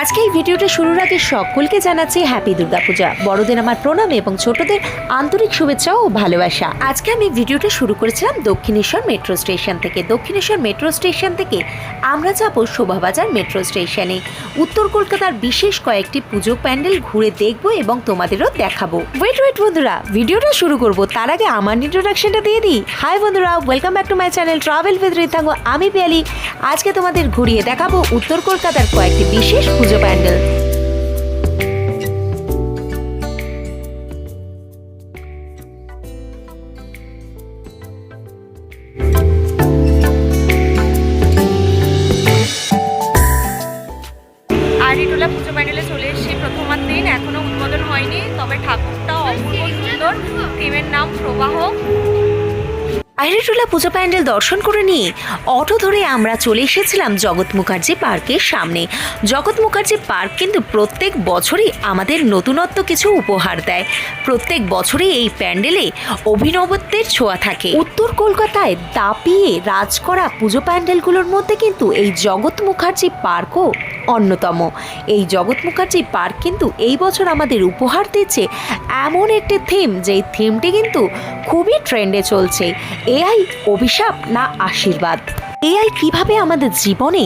আজকে এই ভিডিওটা শুরুর আগে সকলকে জানাচ্ছি হ্যাপি দুর্গাপূজা। বড়দের আমার প্রণাম এবং ছোটদের আন্তরিক শুভেচ্ছা ও ভালোবাসা। আজকে আমি ভিডিওটা শুরু করেছিলাম দক্ষিণেশ্বর মেট্রো স্টেশন থেকে। দক্ষিণেশ্বর মেট্রো স্টেশন থেকে আমরা যাব শোভাবাজার মেট্রো স্টেশনে। উত্তর কলকাতার বিশেষ কয়েকটি পুজো প্যান্ডেল ঘুরে দেখব এবং তোমাদেরও দেখাবো। ওয়েট বন্ধুরা, ভিডিওটা শুরু করব তার আগে আমার ইন্ট্রোডাকশনটা দিয়ে দিই। হাই বন্ধুরা, welcome back to my channel travel with Ritang. আমি পিয়ালি। আজকে তোমাদের ঘুরিয়ে দেখাবো উত্তর কলকাতার কয়েকটি বিশেষ পুজো প্যান্ডেল। আড়িটোলা পুজো প্যান্ডেলে চলে এসেছি প্রথমার দিন। এখনো উদ্বোধন হয়নি, তবে ঠাকুরটা অপূর্ব সুন্দর। থিমের নাম প্রবাহ। আইরিটোলা পুজো প্যান্ডেল দর্শন করে নিয়ে অটো ধরে আমরা চলে এসেছিলাম জগৎ মুখার্জি পার্কের সামনে। জগৎ মুখার্জি পার্ক কিন্তু প্রত্যেক বছরই আমাদের নতুনত্ব কিছু উপহার দেয়। প্রত্যেক বছরই এই প্যান্ডেলে অভিনবত্বের ছোঁয়া থাকে। উত্তর কলকাতায় দাপিয়ে রাজ করা পুজো প্যান্ডেলগুলোর মধ্যে কিন্তু এই জগৎ মুখার্জি পার্কও অন্যতম। এই জগৎ মুখার্জি পার্ক কিন্তু এই বছর আমাদের উপহার দিচ্ছে এমন একটি থিম, যেই থিমটি কিন্তু খুবই ট্রেন্ডে চলছে। এআই অভিশাপ না আশীর্বাদ? এআই কিভাবে আমাদের জীবনে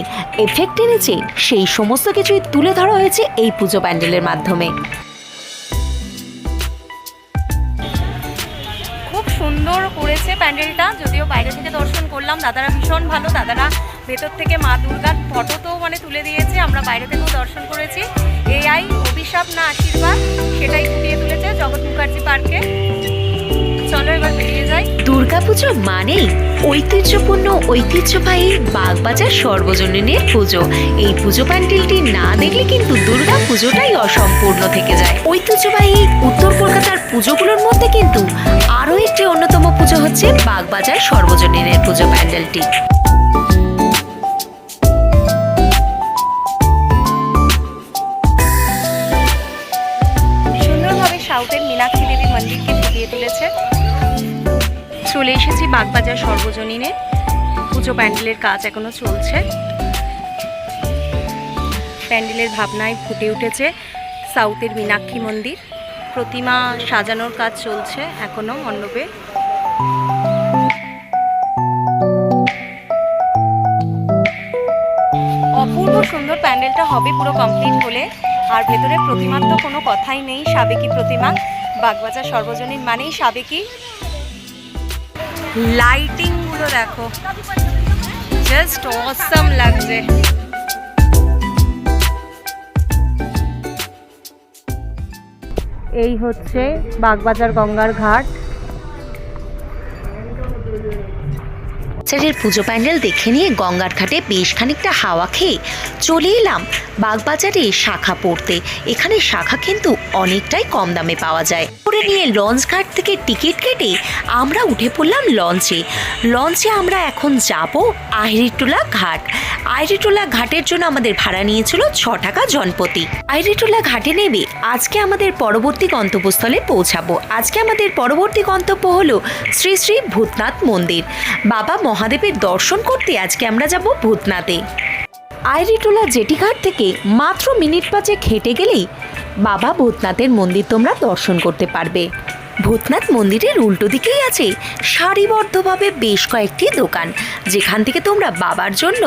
এফেক্ট এনেছে সেই সমস্ত কিছুই তুলে ধরা হয়েছে এই পুজো প্যান্ডেলের মাধ্যমে। খুব সুন্দর করেছে প্যান্ডেলটা, যদিও বাইরে থেকে দর্শন করলাম। দাদারা ভীষণ ভালো, দাদারা ভেতর থেকে মা দুর্গার ফটো তো তুলে দিয়েছে। আমরা বাইরে থেকেও দর্শন করেছি। এআই অভিশাপ না আশীর্বাদ সেটাই ফুটিয়ে তুলেছে জগৎ মুখার্জি পার্কে। চলো এবার বেরিয়ে যাই। দুর্গাপুজো মানেই ঐতিহ্যপূর্ণ ঐতিহ্যবাহী বাগবাজার সর্বজনীনের পুজো। এই পুজো প্যান্ডেলটি না দেখলে কিন্তু দুর্গা পুজোটাই অসম্পূর্ণ থেকে যায়। ঐতিহ্যবাহী উত্তর কলকাতার পুজোগুলোর মধ্যে কিন্তু আরও একটি অন্যতম পুজো হচ্ছে বাগবাজার সর্বজনীনের পুজো প্যান্ডেলটি। সুন্দরভাবে সাউথের মীনাক্ষী দেবী মন্দিরকে ফুটিয়ে তুলেছে। চলে এসেছি বাগবাজার সর্বজনীনে। পুজো প্যান্ডেলের কাজ এখনো চলছে। প্যান্ডেলের ভাবনায় ফুটে উঠেছে সাউথের মীনাক্ষী মন্দির। প্রতিমা সাজানোর কাজ চলছে এখনো মণ্ডপে। অপূর্ব সুন্দর প্যান্ডেলটা হবে পুরো কমপ্লিট হলে। আর ভেতরে প্রতিমার তো কোনো কথাই নেই, সাবেকি প্রতিমা। বাগবাজার সর্বজনীন মানেই সাবেকি। লাইটিং গুলো দেখো, জাস্ট অসাম লাগছে। এই হচ্ছে বাগবাজার গঙ্গার ঘাট। বাগবাজারের পুজো প্যান্ডেল দেখে নিয়ে গঙ্গার ঘাটে বেশ খানিকটা হাওয়া খেয়ে চলে এলাম বাগবাজারে শাখা পড়তে। এখানে শাখা কিন্তু অনেকটাই কম দামে পাওয়া যায়। করে নিয়ে লঞ্চ ঘাট থেকে টিকিট কেটে আমরা উঠে পড়লাম লঞ্চে। লঞ্চে আমরা এখন যাব আইরিটোলা ঘাট। আইরিটোলা ঘাটের জন্য আমাদের ভাড়া নিয়েছিল 6 টাকা জনপ্রতি। আইরিটোলা ঘাটে নেমে আজকে আমাদের পরবর্তী গন্তব্যস্থলে পৌঁছাবো। আজকে আমাদের পরবর্তী গন্তব্য হলো শ্রী শ্রী ভূতনাথ মন্দির। বাবা মহাদেবের দর্শন করতে আজকে আমরা যাব ভূতনাথে। আইরিটোলা জেটিঘাট থেকে মাত্র মিনিট 5 হেঁটে গেলেই বাবা ভূতনাথের মন্দির তোমরা দর্শন করতে পারবে। ভূতনাথ মন্দিরের উল্টো দিকেই আছে সারিবদ্ধভাবে বেশ কয়েকটি দোকান, যেখান থেকে তোমরা বাবার জন্য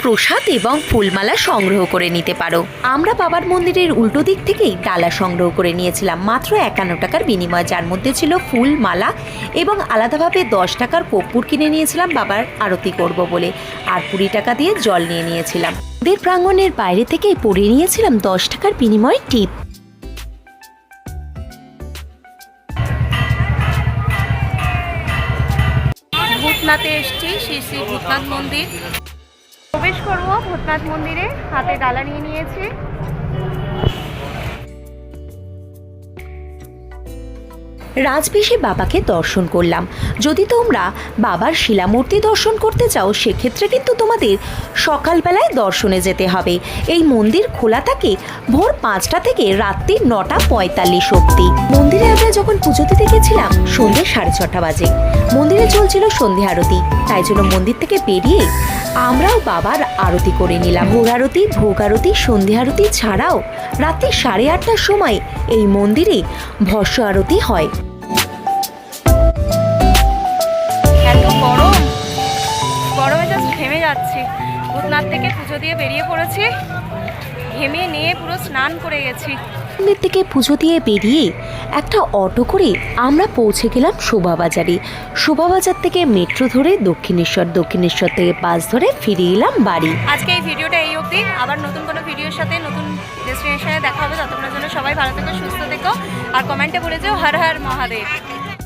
প্রসাদ এবং ফুলমালা সংগ্রহ করে নিতে পারো। আমরা বাবার মন্দিরের উল্টো দিক থেকেই ডালা সংগ্রহ করে নিয়েছিলাম মাত্র 51 টাকার বিনিময়, যার মধ্যে ছিল ফুল মালা এবং আলাদাভাবে 10 টাকার কর্পূর কিনে নিয়েছিলাম বাবার আরতি করব বলে। আর 20 টাকা দিয়ে জল নিয়ে নিয়েছিলাম। মন্দির প্রাঙ্গণের বাইরে থেকে পড়ে নিয়েছিলাম 10 টাকার বিনিময় টিপ। ভূতনাথে এসছি, শ্রী শ্রী ভূতনাথ মন্দির। প্রবেশ করবো ভূতনাথ মন্দিরে। হাতে ডালা নিয়ে নিয়েছি। রাজবেশে বাবাকে দর্শন করলাম। যদি তোমরা বাবার শিলামূর্তি দর্শন করতে চাও সেক্ষেত্রে কিন্তু তোমাদের সকালবেলায় দর্শনে যেতে হবে। এই মন্দির খোলা থাকে ভোর 5টা থেকে রাত্রি 9টা 45 অবধি। মন্দিরে আমরা যখন পুজো দিতে গেছিলাম সন্ধ্যে 6:30 বাজে। মন্দিরে চলছিল সন্ধ্যা আরতি, তাই জন্য মন্দির থেকে বেরিয়ে আমরাও বাবার আরতি করে নিলাম। ভোর আরতি, ভোগ আরতি, সন্ধ্যা আরতি ছাড়াও রাত্রি 8:30টার সময় এই মন্দিরে ভস্য আরতি হয়। এত গরমে জাস্ট ঘেমে যাচ্ছি। ভূতনাথ থেকে পুজো দিয়ে বেরিয়ে পড়েছি, ঘেমে নিয়ে পুরো স্নান করে গেছি। মন্দির থেকে পুজো দিয়ে বেরিয়ে একটা অটো করে আমরা পৌঁছে গেলাম শোভাবাজারে। শোভাবাজার থেকে মেট্রো ধরে দক্ষিণেশ্বর, দক্ষিণেশ্বর থেকে বাস ধরে ফিরে এলাম বাড়ি। আজকে এই ভিডিওটা এই অবধি, আবার নতুন কোনো ভিডিওর সাথে নতুন ডেস্টিনেশনে দেখা হবে। ততক্ষণের জন্য সবাই ভালো থেকো, সুস্থ থেকো, আর কমেন্টে বলে যাও হর হর মহাদেব।